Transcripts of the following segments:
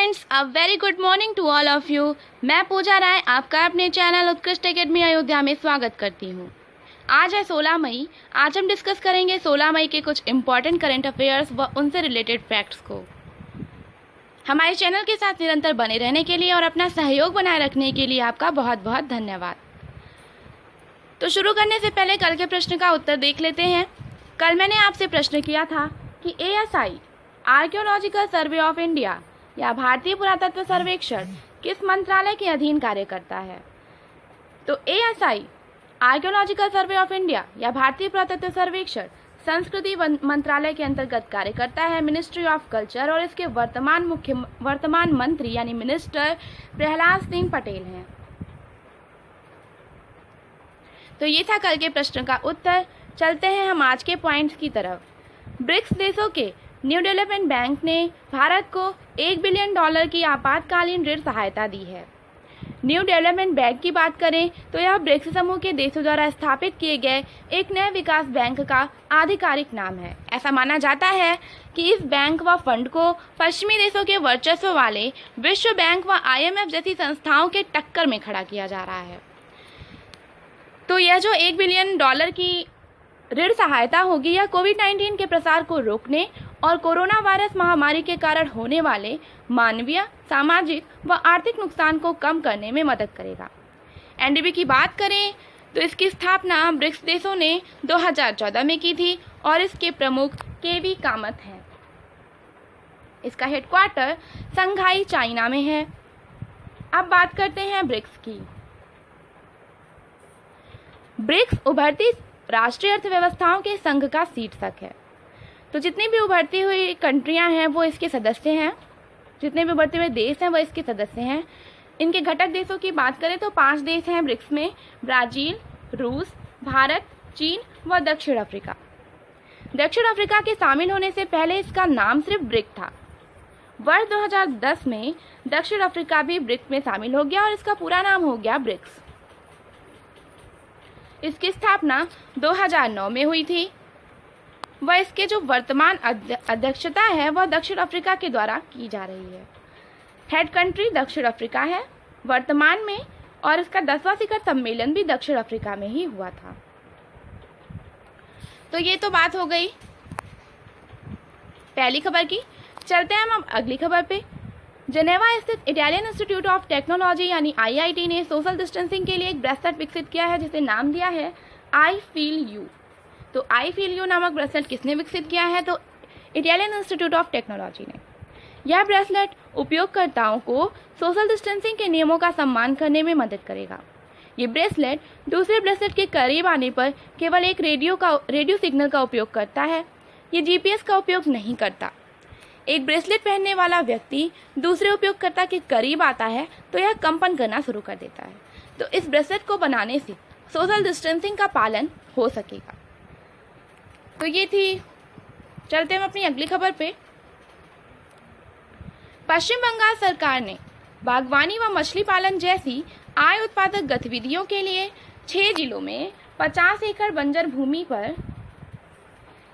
Friends, a very good morning to all of you. मैं पूजा राय आपका अपने चैनल उत्कृष्ट एकेडमी अयोध्या में स्वागत करती हूँ। आज है 16 मई। आज हम डिस्कस करेंगे 16 मई के कुछ इम्पॉर्टेंट करंट अफेयर्स व उनसे रिलेटेड फैक्ट्स को। हमारे चैनल के साथ निरंतर बने रहने के लिए और अपना सहयोग बनाए रखने के लिए आपका बहुत बहुत धन्यवाद। तो शुरू करने से पहले कल के प्रश्न का उत्तर देख लेते हैं। कल मैंने आपसे प्रश्न किया था कि ASI archaeological survey of India या भारतीय पुरातत्व सर्वेक्षण किस मंत्रालय के अधीन कार्य करता है। तो ASI archaeological survey of India या भारतीय पुरातत्व सर्वेक्षण संस्कृति मंत्रालय के अंतर्गत कार्य करता है, मिनिस्ट्री ऑफ कल्चर, और इसके वर्तमान मंत्री यानी मिनिस्टर प्रहलाद सिंह पटेल हैं। तो ये था कल के प्रश्न का उत्तर। चलते हैं हम आज के पॉइंट्स की तरफ। ब्रिक्स देशों के न्यू डेवलपमेंट बैंक ने भारत को $1 बिलियन की आपातकालीन ऋण सहायता दी है। न्यू डेवलपमेंट बैंक की बात करें तो यह ब्रिक्स समूह के देशों द्वारा स्थापित किए गए एक नए विकास बैंक का आधिकारिक नाम है। ऐसा माना जाता है कि इस बैंक व फंड को पश्चिमी देशों के वर्चस्व वाले विश्व बैंक व IMF जैसी संस्थाओं के टक्कर में खड़ा किया जा रहा है। तो यह जो $1 बिलियन की ऋण सहायता होगी, यह कोविड-19 के प्रसार को रोकने और कोरोना वायरस महामारी के कारण होने वाले मानवीय, सामाजिक व आर्थिक नुकसान को कम करने में मदद करेगा। NDB की बात करें तो इसकी स्थापना ब्रिक्स देशों ने 2014 में की थी और इसके प्रमुख KV कामत हैं। इसका हेडक्वार्टर संघाई, चाइना में है। अब बात करते हैं ब्रिक्स की। ब्रिक्स उभरती राष्ट्रीय अर्थव्यवस्थाओं के संघ का शीर्षक है। तो जितनी भी उभरती हुई कंट्रियां हैं वो इसके सदस्य हैं, जितने भी उभरते हुए देश हैं वो इसके सदस्य हैं। इनके घटक देशों की बात करें तो 5 देश हैं ब्रिक्स में: ब्राजील, रूस, भारत, चीन व दक्षिण अफ्रीका। दक्षिण अफ्रीका के शामिल होने से पहले इसका नाम सिर्फ ब्रिक था। वर्ष 2010 में दक्षिण अफ्रीका भी ब्रिक्स में शामिल हो गया और इसका पूरा नाम हो गया ब्रिक्स। इसकी स्थापना 2009 में हुई थी। वह इसके जो वर्तमान अध्यक्षता है वह दक्षिण अफ्रीका के द्वारा की जा रही है। हेड कंट्री दक्षिण अफ्रीका है वर्तमान में, और इसका 10वां शिखर सम्मेलन भी दक्षिण अफ्रीका में ही हुआ था। तो ये तो बात हो गई पहली खबर की। चलते हैं हम अगली खबर पे। जेनेवा स्थित इटालियन इंस्टीट्यूट ऑफ टेक्नोलॉजी यानी IIT ने सोशल डिस्टेंसिंग के लिए एक ब्रेसलेट विकसित किया है जिसे नाम दिया है आई फील यू। तो आई फील यू नामक ब्रेसलेट किसने विकसित किया है? तो इटालियन इंस्टीट्यूट ऑफ टेक्नोलॉजी ने। यह ब्रेसलेट उपयोगकर्ताओं को सोशल डिस्टेंसिंग के नियमों का सम्मान करने में मदद करेगा। ये ब्रेसलेट दूसरे ब्रेसलेट के करीब आने पर केवल एक रेडियो सिग्नल का उपयोग करता है। ये GPS का उपयोग नहीं करता। एक ब्रेसलेट पहनने वाला व्यक्ति दूसरे उपयोगकर्ता के करीब आता है तो यह कंपन करना शुरू कर देता है। तो इस ब्रेसलेट को बनाने से सोशल डिस्टेंसिंग का पालन हो सकेगा। तो ये थी। चलते हम अपनी अगली खबर पे। पश्चिम बंगाल सरकार ने बागवानी व मछली पालन जैसी आय उत्पादक गतिविधियों के लिए 6 जिलों में 50 एकड़ बंजर भूमि पर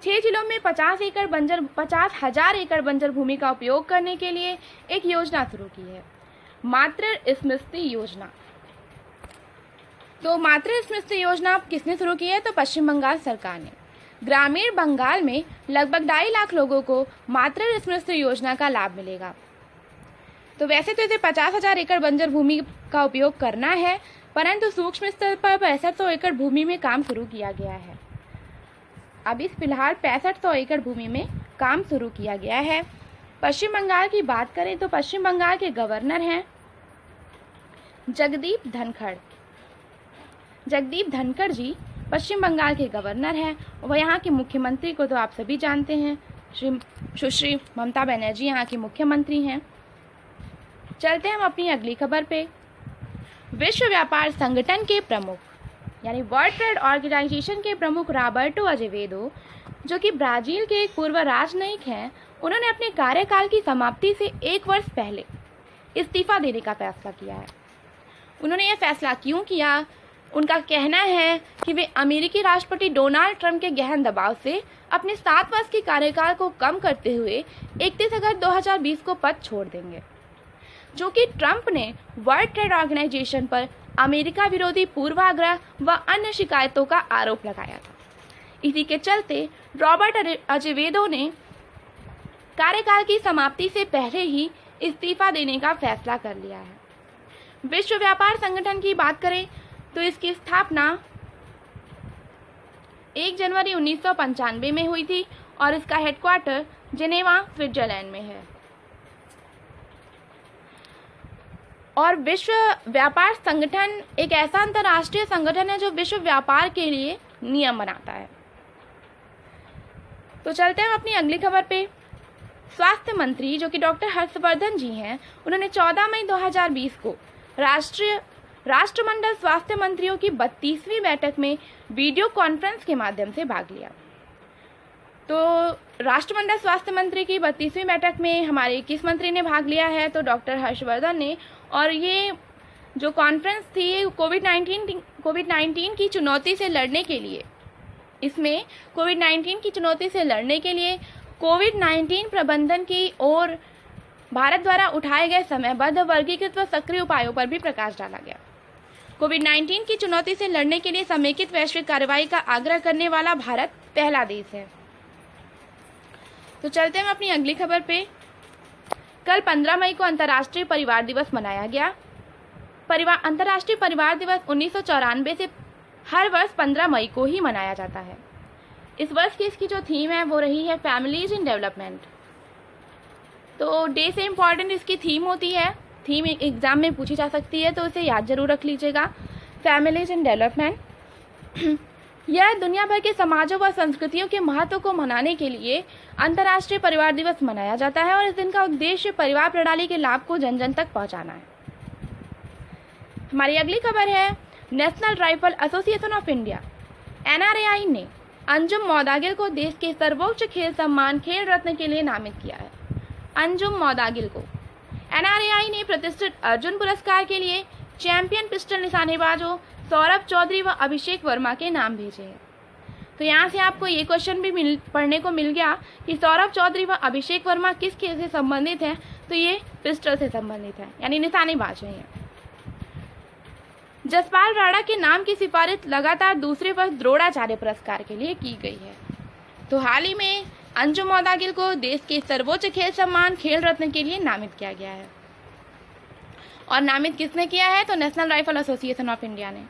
6 जिलों में 50,000 एकड़ बंजर भूमि का उपयोग करने के लिए एक योजना शुरू की है, मातृ स्मृति योजना। तो मातृ स्मृति योजना किसने शुरू की है? तो पश्चिम बंगाल सरकार ने। ग्रामीण बंगाल में लगभग 2.5 लाख लोगों को मातृ स्मृति योजना का लाभ मिलेगा। तो वैसे तो इसे 50,000 एकड़ बंजर भूमि का उपयोग करना है, परंतु सूक्ष्म स्तर पर 6500 एकड़ भूमि में काम शुरू किया गया है। अभी फिलहाल 6500 एकड़ भूमि में काम शुरू किया गया है। पश्चिम बंगाल की बात करें तो पश्चिम बंगाल के गवर्नर हैं जगदीप धनखड़। जगदीप धनखड़ जी पश्चिम बंगाल के गवर्नर हैं। वह यहाँ के मुख्यमंत्री को तो आप सभी जानते हैं, सुश्री ममता बनर्जी यहाँ की मुख्यमंत्री हैं। चलते हैं हम अपनी अगली खबर पे। विश्व व्यापार संगठन के प्रमुख यानी वर्ल्ड ट्रेड ऑर्गेनाइजेशन के प्रमुख रॉबर्टो अजेवेदो, जो कि ब्राजील के एक पूर्व राजनयिक हैं, उन्होंने अपने कार्यकाल की समाप्ति से 1 वर्ष पहले इस्तीफा देने का फैसला किया है। उन्होंने यह फैसला क्यों किया? उनका कहना है कि वे अमेरिकी राष्ट्रपति डोनाल्ड ट्रंप के गहन दबाव से अपने 7 वर्ष के कार्यकाल को कम करते हुए 31 अगस्त 2020 को पद छोड़ देंगे। जो कि ट्रंप ने वर्ल्ड ट्रेड ऑर्गेनाइजेशन पर अमेरिका विरोधी पूर्वाग्रह व अन्य शिकायतों का आरोप लगाया था। इसी के चलते रॉबर्ट अजेवेदो ने कार्यकाल की समाप्ति से पहले ही इस्तीफा देने का फैसला कर लिया है। विश्व व्यापार संगठन की बात करें तो इसकी स्थापना 1 जनवरी 1995 में हुई थी और इसका हेडक्वार्टर जिनेवा, स्विट्जरलैंड में है। और विश्व व्यापार संगठन एक ऐसा अंतर्राष्ट्रीय संगठन है जो विश्व व्यापार के लिए नियम बनाता है। तो चलते हैं अपनी अगली खबर पे। स्वास्थ्य मंत्री जो कि डॉक्टर हर्षवर्धन जी हैं, उन्होंने 14 मई 2020 को राष्ट्रमंडल स्वास्थ्य मंत्रियों की 32वीं बैठक में वीडियो कॉन्फ्रेंस के माध्यम से भाग लिया। तो राष्ट्रमंडल स्वास्थ्य मंत्री की 32वीं बैठक में हमारे किस मंत्री ने भाग लिया है? तो डॉक्टर हर्षवर्धन ने। और ये जो कॉन्फ्रेंस थी कोविड-19 की चुनौती से लड़ने के लिए, इसमें कोविड-19 की चुनौती से लड़ने के लिए कोविड-19 प्रबंधन की ओर भारत द्वारा उठाए गए समयबद्ध, वर्गीकृत व सक्रिय उपायों पर भी प्रकाश डाला गया। कोविड-19 की चुनौती से लड़ने के लिए समेकित वैश्विक कार्रवाई का आग्रह करने वाला भारत पहला देश है। तो चलते हैं अपनी अगली खबर पे। कल 15 मई को अंतर्राष्ट्रीय परिवार दिवस मनाया गया। अंतर्राष्ट्रीय परिवार दिवस 1994 से हर वर्ष 15 मई को ही मनाया जाता है। इस वर्ष की इसकी जो थीम है वो रही है फैमिलीज इन डेवलपमेंट। तो डे से इम्पॉर्टेंट इसकी थीम होती है, थीम एग्जाम में पूछी जा सकती है, तो इसे याद जरूर रख लीजिएगा, फैमिलीज इन डेवलपमेंट। यह दुनिया भर के समाजों व संस्कृतियों के महत्व को मनाने के लिए अंतर्राष्ट्रीय परिवार दिवस मनाया जाता है और इस दिन का उद्देश्य परिवार प्रणाली के लाभ को जन जन तक पहुंचाना है। हमारी अगली खबर है national rifle association of India NRAI ने अंजुम मौदागिल को देश के सर्वोच्च खेल सम्मान खेल रत्न के लिए नामित किया है। अंजुम मौदागिल को NRAI ने प्रतिष्ठित अर्जुन पुरस्कार के लिए चैंपियन पिस्टल निशानेबाजों सौरभ चौधरी व अभिषेक वर्मा के नाम भेजे हैं। तो यहाँ से आपको ये क्वेश्चन भी पढ़ने को मिल गया कि सौरभ चौधरी व अभिषेक वर्मा किस खेल से संबंधित हैं? तो ये पिस्टल से संबंधित है, यानी निशानेबाज हैं। जसपाल राणा के नाम की सिफारिश लगातार दूसरे वर्ष द्रोणाचार्य पुरस्कार के लिए की गई है। तो हाल ही में अंजुम मौदागिल को देश के सर्वोच्च खेल सम्मान खेल रत्न के लिए नामित किया गया है। और नामित किसने किया है? तो national rifle association of India ने।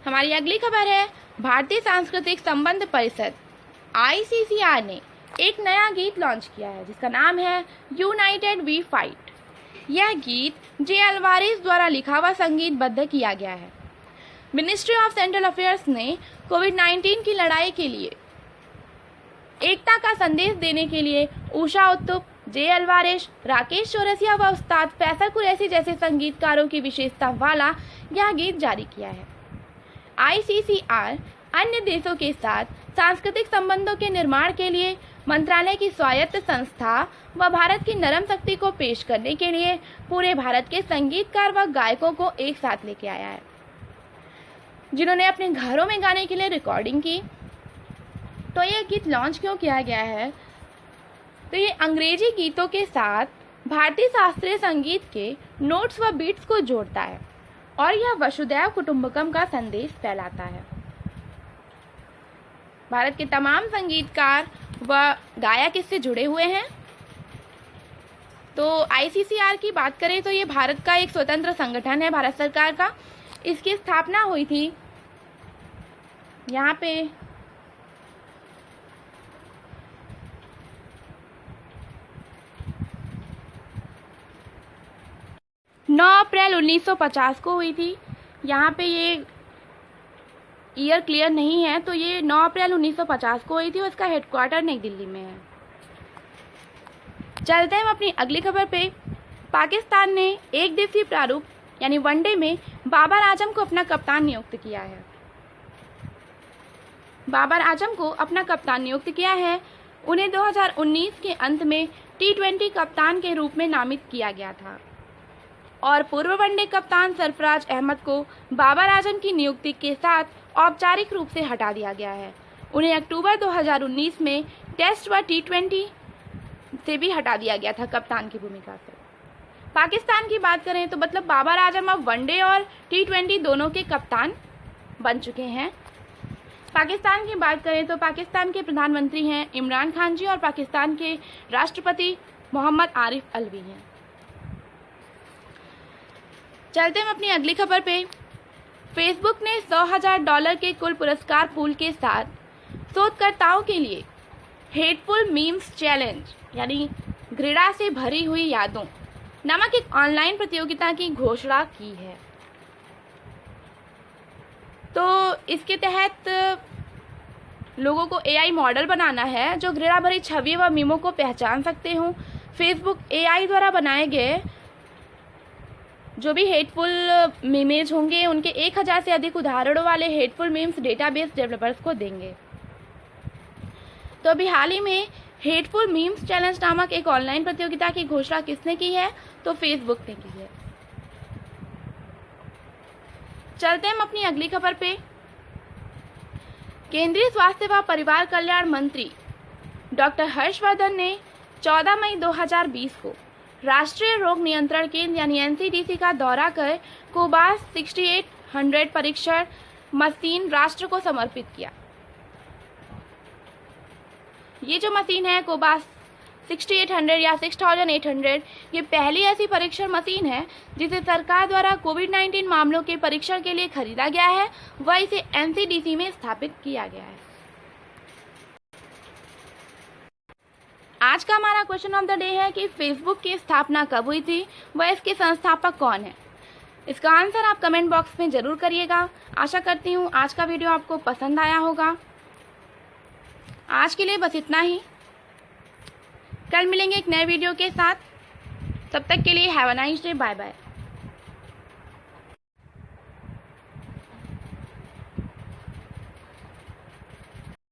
हमारी अगली खबर है भारतीय सांस्कृतिक संबंध परिषद ICCR ने एक नया गीत लॉन्च किया है जिसका नाम है यूनाइटेड वी फाइट। यह गीत जे अल्वारेज द्वारा लिखा व संगीतबद्ध किया गया है। मिनिस्ट्री ऑफ सेंट्रल अफेयर्स ने कोविड-19 की लड़ाई के लिए एकता का संदेश देने के लिए उषा उत्तुप, जे अल्वारेज, राकेश चौरसिया व उस्ताद फैसल कुरैशी जैसे संगीतकारों की विशेषता वाला यह गीत जारी किया है। ICCR अन्य देशों के साथ सांस्कृतिक संबंधों के निर्माण के लिए मंत्रालय की स्वायत्त संस्था व भारत की नरम शक्ति को पेश करने के लिए पूरे भारत के संगीतकार व गायकों को एक साथ लेके आया है, जिन्होंने अपने घरों में गाने के लिए रिकॉर्डिंग की। तो ये गीत लॉन्च क्यों किया गया है? तो ये अंग्रेजी गीतों के साथ भारतीय शास्त्रीय संगीत के नोट्स व बीट्स को जोड़ता है और यह वसुधैव कुटुंबकम का संदेश फैलाता है। भारत के तमाम संगीतकार व गायक इससे जुड़े हुए हैं। तो ICCR की बात करें तो ये भारत का एक स्वतंत्र संगठन है, भारत सरकार का। इसकी स्थापना हुई थी यहाँ पे 9 अप्रैल 1950 को हुई थी। यहाँ पे ये ईयर क्लियर नहीं है, तो ये 9 अप्रैल 1950 को हुई थी और इसका हेडक्वार्टर नई दिल्ली में है। चलते हैं अपनी अगली खबर पे। पाकिस्तान ने एक दिवसीय प्रारूप यानी वनडे में बाबर आजम को अपना कप्तान नियुक्त किया है। बाबर आजम को अपना कप्तान नियुक्त किया है। उन्हें 2019 के अंत में T20 कप्तान के रूप में नामित किया गया था और पूर्व वनडे कप्तान सरफराज अहमद को बाबर आजम की नियुक्ति के साथ औपचारिक रूप से हटा दिया गया है। उन्हें अक्टूबर 2019 में टेस्ट व T20 से भी हटा दिया गया था कप्तान की भूमिका से। पाकिस्तान की बात करें तो मतलब बाबर आजम अब वनडे और T20 दोनों के कप्तान बन चुके हैं। पाकिस्तान की बात करें तो पाकिस्तान के प्रधानमंत्री हैं इमरान खान जी और पाकिस्तान के राष्ट्रपति मोहम्मद आरिफ अलवी हैं। चलते हैं अपनी अगली खबर पे। फेसबुक ने $100,000 के कुल पुरस्कार पूल के साथ शोधकर्ताओं के लिए हेटफुल मीम्स चैलेंज यानी घृणा से भरी हुई यादों नामक एक ऑनलाइन प्रतियोगिता की घोषणा की है। तो इसके तहत लोगों को AI मॉडल बनाना है जो घृणा भरी छवि व मीमों को पहचान सकते हों। फेसबुक AI द्वारा बनाए गए जो भी हेटफुल मीमेज होंगे उनके 1000 से अधिक उदाहरणों वाले हेटफुल मीम्स डेटाबेस डेवलपर्स को देंगे। तो अभी हाल ही में हेटफुल मीम्स चैलेंज नामक एक ऑनलाइन प्रतियोगिता की घोषणा किसने की है? तो फेसबुक ने की है। चलते हैं हम अपनी अगली खबर पे। केंद्रीय स्वास्थ्य व परिवार कल्याण मंत्री डॉक्टर हर्षवर्धन ने 14 मई 2020 को राष्ट्रीय रोग नियंत्रण केंद्र यानी NCDC का दौरा कर कोबास 6800 परीक्षण मशीन राष्ट्र को समर्पित किया। ये जो मशीन है कोबास 6800 या 6800, ये पहली ऐसी परीक्षण मशीन है जिसे सरकार द्वारा कोविड-19 मामलों के परीक्षण के लिए खरीदा गया है व इसे NCDC में स्थापित किया गया है। आज का हमारा क्वेश्चन ऑफ द डे है कि फेसबुक की स्थापना कब हुई थी व इसके संस्थापक कौन है। इसका आंसर आप कमेंट बॉक्स में जरूर करिएगा। आशा करती हूँ आज का वीडियो आपको पसंद आया होगा। आज के लिए बस इतना ही। कल मिलेंगे एक नए वीडियो के साथ। तब तक के लिए have a nice day. Bye bye.